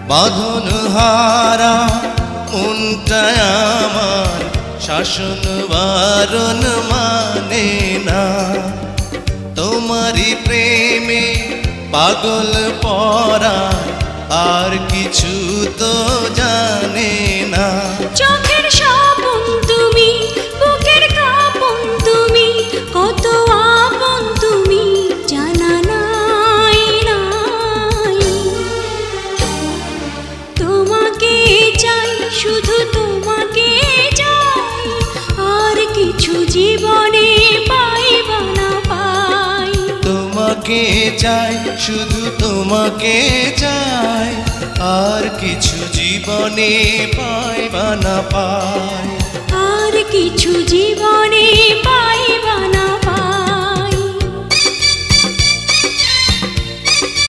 বাঁধন হারা মনটা আমার শাসন বারণ মানে না। তোমারই প্রেমে পাগল পরা আর কিছু তো জানে না। চোখের স্বপন তুমি, বুকের কাঁপন তুমি, কত আপন তুমি জানা নাই নাই। তোমাকে চাই, শুধু তোমাকে চাই, আর কিছু জীবনে পাইবা না পাই। তোমাকে চাই, শুধু তোমাকে চাই, আর কিছু জীবনে পাইবা না পাই। আর কিছু জীবনে পাইবা না